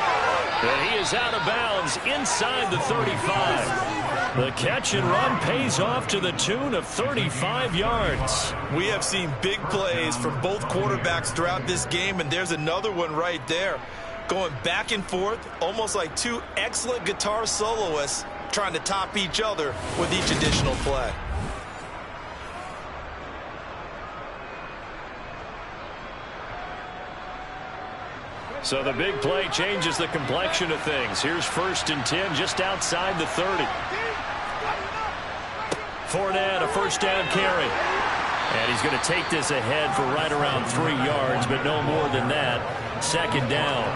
And he is out of bounds inside the 35. The catch and run pays off to the tune of 35 yards. We have seen big plays from both quarterbacks throughout this game, and there's another one right there. Going back and forth, almost like 2 excellent guitar soloists trying to top each other with each additional play. So the big play changes the complexion of things. Here's 1st and 10 just outside the 30. Fournette, a first down carry. And he's going to take this ahead for right around 3 yards, but no more than that. 2nd down.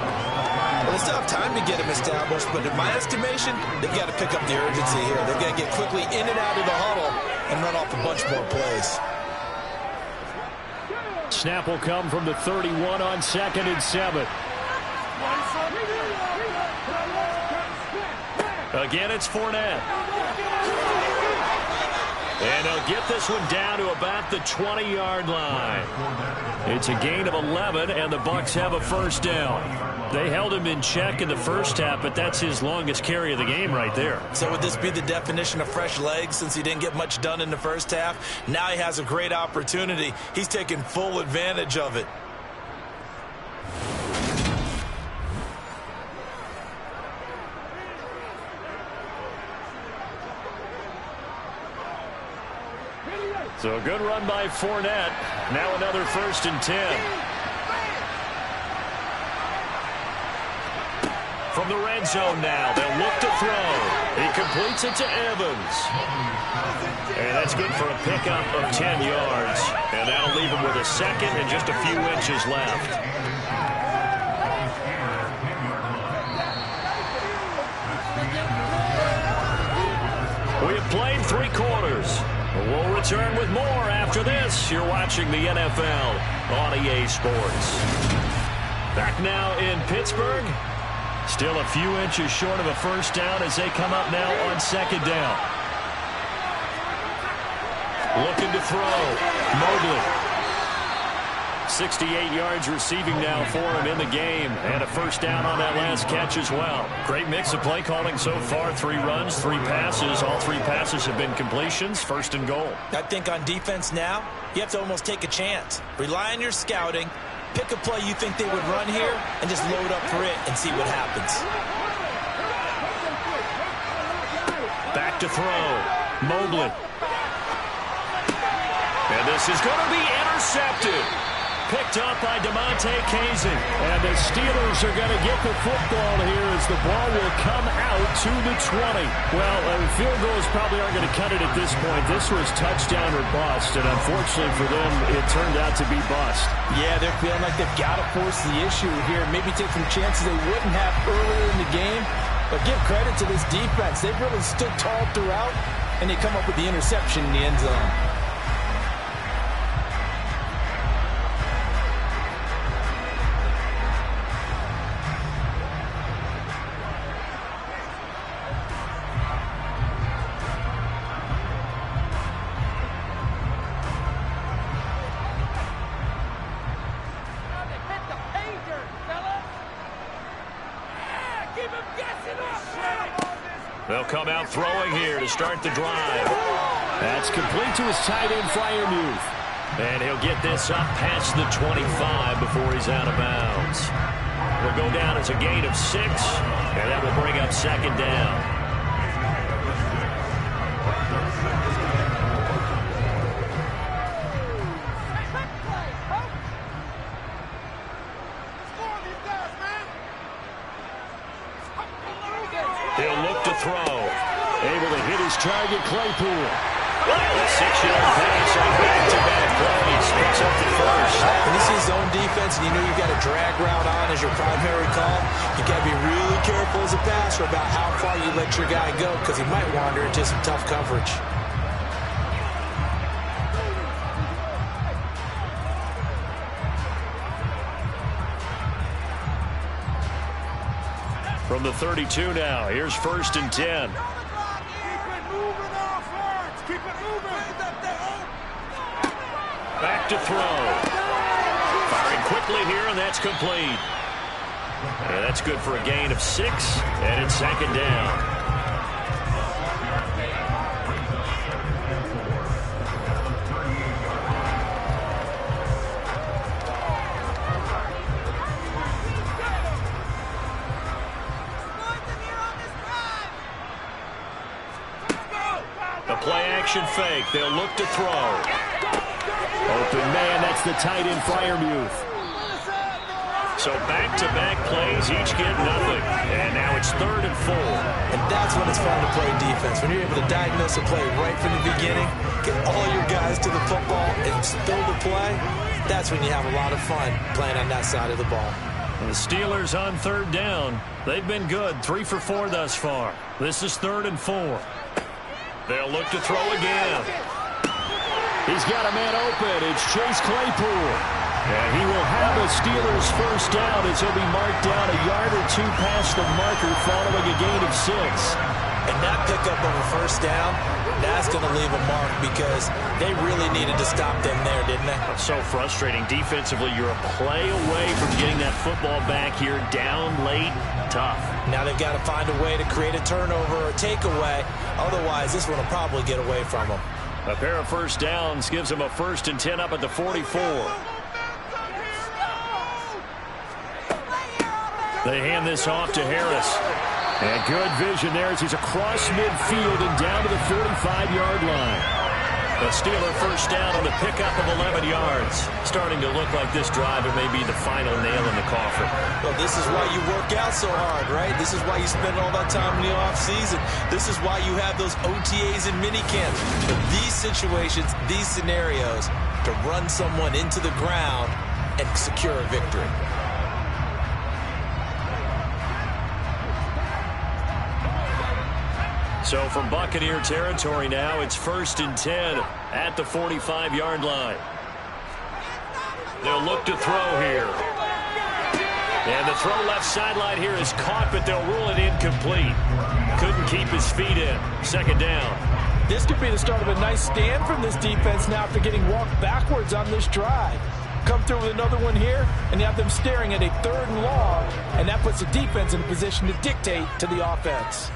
Well, they still have time to get him established, but in my estimation, they've got to pick up the urgency here. They've got to get quickly in and out of the huddle and run off a bunch more plays. Snap will come from the 31 on 2nd and 7. Again, it's Fournette. And he'll get this one down to about the 20-yard line. It's a gain of 11, and the Bucs have a first down. They held him in check in the first half, but that's his longest carry of the game right there. So would this be the definition of fresh legs since he didn't get much done in the first half? Now he has a great opportunity. He's taking full advantage of it. So a good run by Fournette. Now another 1st and 10. From the red zone now, they'll look to throw. He completes it to Evans. And that's good for a pickup of 10 yards. And that'll leave him with a second and just a few inches left. We have played 3 quarters. We'll return with more after this. You're watching the NFL on EA Sports. Back now in Pittsburgh. Still a few inches short of a first down as they come up now on 2nd down. Looking to throw. Mobley. 68 yards receiving now for him in the game. And a first down on that last catch as well. Great mix of play calling so far. 3 runs, 3 passes. All 3 passes have been completions. 1st and goal. I think on defense now, you have to almost take a chance. Rely on your scouting. Pick a play you think they would run here and just load up for it and see what happens. Back to throw. Mobley. And this is going to be intercepted. Picked up by DeMonte Kazin. And the Steelers are going to get the football here as the ball will come out to the 20. Well, field goals probably aren't going to cut it at this point. This was touchdown or bust, and unfortunately for them, it turned out to be bust. Yeah, they're feeling like they've got to force the issue here. Maybe take some chances they wouldn't have earlier in the game. But give credit to this defense. They've really stood tall throughout, and they come up with the interception in the end zone. They'll come out throwing here to start the drive. That's complete to his tight end, Freiermuth. And he'll get this up past the 25 before he's out of bounds. It'll go down as a gain of 6, and that will bring up 2nd down. He'll look to throw. Able to hit his target, Claypool. A 6-yard pass on back-to-back plays. Picks up the first. When you see zone defense and you know you've got a drag route on as your primary call, you've got to be really careful as a passer about how far you let your guy go because he might wander into some tough coverage. From the 32 now, here's 1st and 10. Back to throw. Firing quickly here, and that's complete. And that's good for a gain of 6, and it's 2nd down. Play-action fake. They'll look to throw. Open man, that's the tight end, Freiermuth. So back-to-back plays, each get nothing. And now it's 3rd and 4. And that's when it's fun to play defense. When you're able to diagnose a play right from the beginning, get all your guys to the football, and fill the play, that's when you have a lot of fun playing on that side of the ball. The Steelers on 3rd down. They've been good, 3 for 4 thus far. This is 3rd and 4. They'll look to throw again. He's got a man open. It's Chase Claypool. And he will have a Steelers first down as he'll be marked down a yard or 2 past the marker following a gain of 6. And that pickup of a first down, that's going to leave a mark because they really needed to stop them there, didn't they? It's so frustrating. Defensively, you're a play away from getting that football back here down late. Tough. Now they've got to find a way to create a turnover or a takeaway. Otherwise, this one will probably get away from them. A pair of first downs gives them a 1st and 10 up at the 44. They hand this off to Harris. And good vision there as he's across midfield and down to the 45-yard line. A Steeler first down on the pickup of 11 yards. Starting to look like this drive, it may be the final nail in the coffin. Well, this is why you work out so hard, right? This is why you spend all that time in the offseason. This is why you have those OTAs and minicamps. For these situations, these scenarios, to run someone into the ground and secure a victory. So from Buccaneer territory now, it's 1st and 10 at the 45-yard line. They'll look to throw here. And the throw left sideline here is caught, but they'll rule it incomplete. Couldn't keep his feet in. 2nd down. This could be the start of a nice stand from this defense now after getting walked backwards on this drive. Come through with another one here, and you have them staring at a 3rd and long, and that puts the defense in a position to dictate to the offense.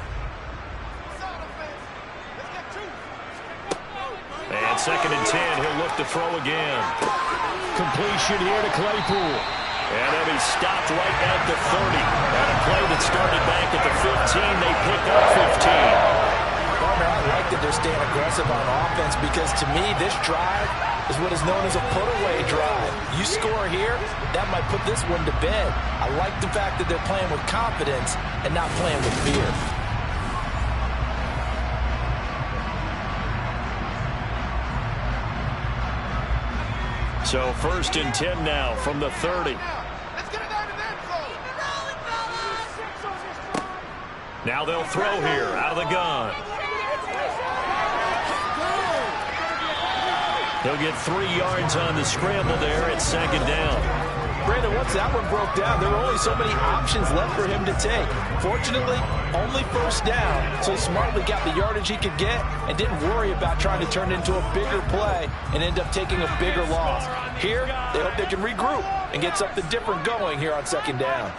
And 2nd and 10, he'll look to throw again. Completion here to Claypool. And then he's stopped right at the 30. And a play that started back at the 15, they pick up 15. Partner, I like that they're staying aggressive on offense because to me, this drive is what is known as a put-away drive. You score here, that might put this one to bed. I like the fact that they're playing with confidence and not playing with fear. So 1st and 10 now from the 30. Now they'll throw here out of the gun. He'll get 3 yards on the scramble there at 2nd down. Brandon, once that one broke down, there were only so many options left for him to take. Fortunately, only first down, so he smartly got the yardage he could get and didn't worry about trying to turn it into a bigger play and end up taking a bigger loss. Here, they hope they can regroup and get something different going here on 2nd down.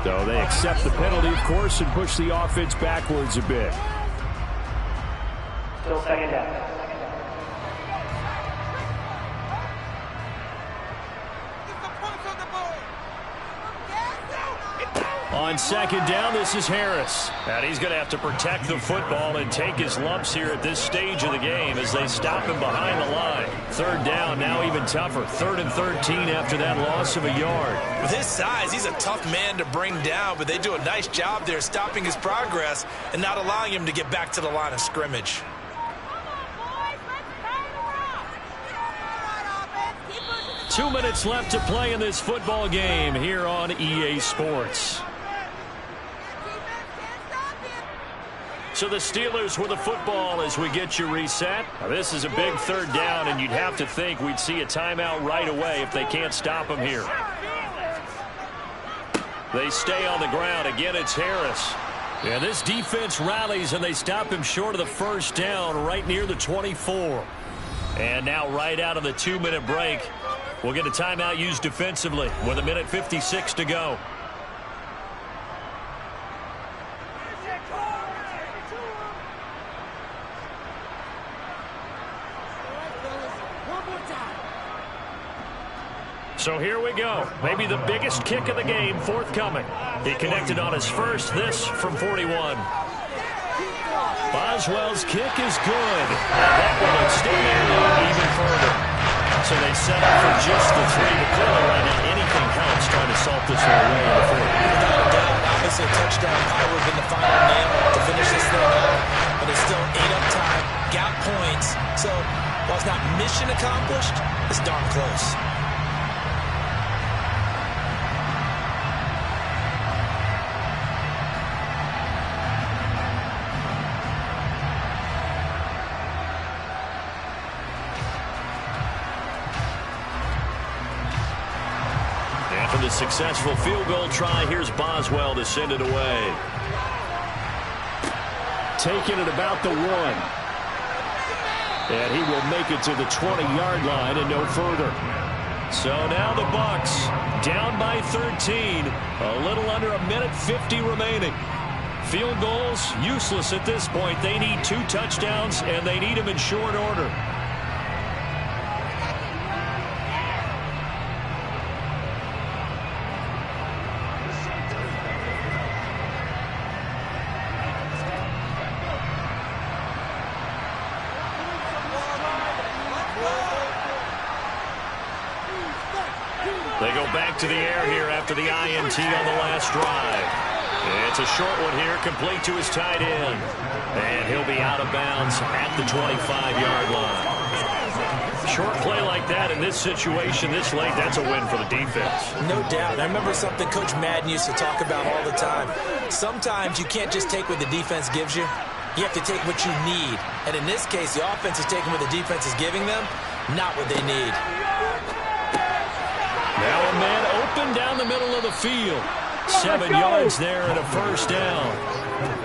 So they accept the penalty, of course, and push the offense backwards a bit. Still 2nd down. On 2nd down, this is Harris. And he's going to have to protect the football and take his lumps here at this stage of the game as they stop him behind the line. 3rd down, now even tougher. 3rd and 13 after that loss of a yard. With his size, he's a tough man to bring down, but they do a nice job there stopping his progress and not allowing him to get back to the line of scrimmage. Two minutes left to play in this football game here on EA Sports. So the Steelers with the football as we get you reset. Now this is a big 3rd down, and you'd have to think we'd see a timeout right away if they can't stop him here. They stay on the ground. Again, it's Harris. Yeah, this defense rallies, and they stop him short of the first down right near the 24. And now right out of the 2-minute break, we'll get a timeout used defensively with 1:56 to go. So here we go. Maybe the biggest kick of the game forthcoming. He connected on his first, this from 41. Boswell's kick is good. And that will extend their lead even further. So they set up for just the 3, but clearly right now anything helps trying to salt this one away in the 4th. Without a doubt, obviously a touchdown probably would have been the final nail to finish this thing off, but it's still 8 up time, got points. So while it's not mission accomplished, it's darn close. After the successful field goal try, here's Boswell to send it away. Taking it about the 1. And he will make it to the 20-yard line and no further. So now the Bucs down by 13. A little under a minute 50 remaining. Field goals useless at this point. They need 2 touchdowns, and they need them in short order. They go back to the air here after the INT on the last drive. It's a short one here, complete to his tight end. And he'll be out of bounds at the 25-yard line. Short play like that in this situation this late, that's a win for the defense. No doubt. I remember something Coach Madden used to talk about all the time. Sometimes you can't just take what the defense gives you. You have to take what you need. And in this case, the offense is taking what the defense is giving them, not what they need. Now a man open down the middle of the field. 7 yards there and a first down.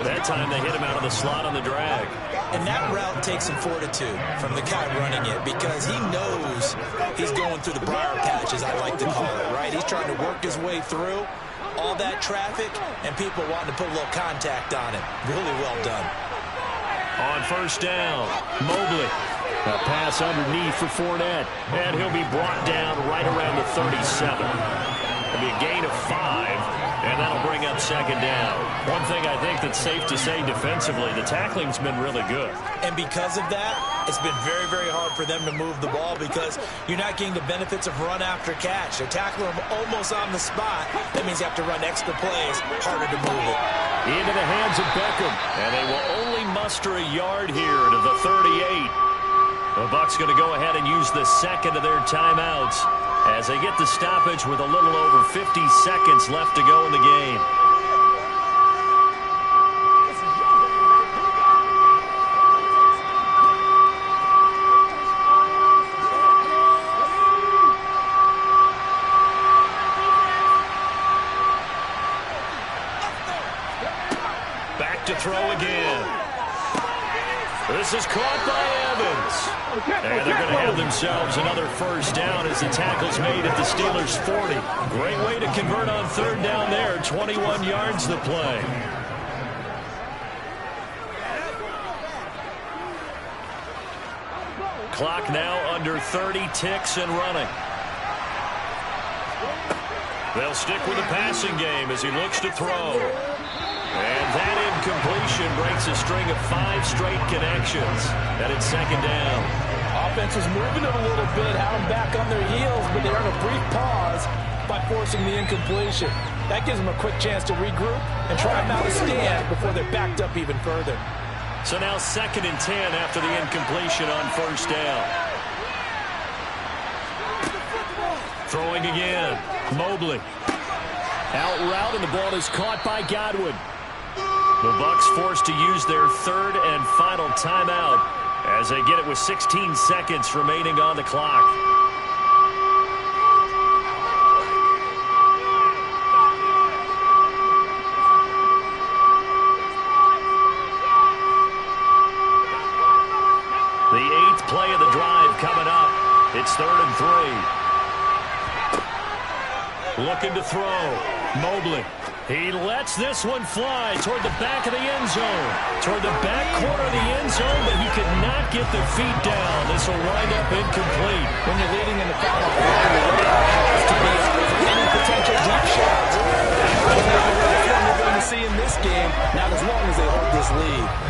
That time they hit him out of the slot on the drag. And that route takes some fortitude from the guy running it because he knows he's going through the briar patch, as I like to call it, right? He's trying to work his way through all that traffic and people wanting to put a little contact on it. Really well done. On first down, Mobley. A pass underneath for Fournette. And he'll be brought down right around the 37. It'll be a gain of 5, and that'll bring up second down. One thing I think that's safe to say defensively, the tackling's been really good. And because of that, it's been very, very hard for them to move the ball because you're not getting the benefits of run after catch. They're tackling them almost on the spot. That means you have to run extra plays, harder to move it. Into the hands of Beckham, and they will only muster a yard here to the 38. The Bucs going to go ahead and use the second of their timeouts as they get the stoppage with a little over 50 seconds left to go in the game. Back to throw again. This is caught by Evans. And they're going to have themselves another first down as the tackle's made at the Steelers' 40. Great way to convert on third down there. 21 yards the play. Clock now under 30 ticks and running. They'll stick with the passing game as he looks to throw. And that incompletion breaks a string of 5 straight connections. And it's second down. Offense was moving it a little bit, had them back on their heels, but they earned a brief pause by forcing the incompletion. That gives them a quick chance to regroup and try and mount a stand before they're backed up even further. So now 2nd and 10 after the incompletion on first down. Throwing again. Mobley. Out route, and the ball is caught by Godwin. The Bucs forced to use their 3rd and final timeout as they get it with 16 seconds remaining on the clock. The 8th play of the drive coming up. It's 3rd and 3. Looking to throw. Mobley. He lets this one fly toward the back of the end zone. Toward the back corner of the end zone, but he could not get the feet down. This will wind up incomplete. When you're leading in the final quarter, the running has to be up for any potential deep shots. That's not the way we're going to see in this game, not as long as they hold this lead.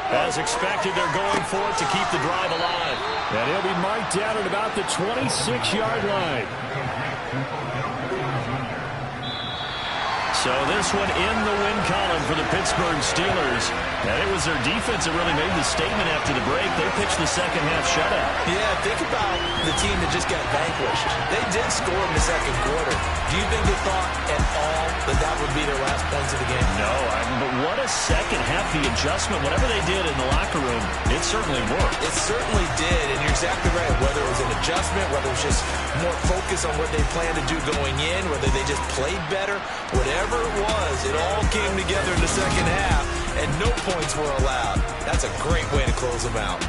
As expected, they're going for it to keep the drive alive. And he'll be marked down at about the 26-yard line. So this one in the win column for the Pittsburgh Steelers. And it was their defense that really made the statement after the break. They pitched the second half shutout. Yeah, think about the team that just got vanquished. They did score in the second quarter. Do you think they thought at all that that would be their last points of the game? No, but what a second half, the adjustment, whatever they did in the locker room, it certainly worked. It certainly did, and you're exactly right. Whether it was an adjustment, whether it was just more focus on what they planned to do going in, whether they just played better, whatever it was, it all came together in the second half, and no points were allowed. That's a great way to close them out.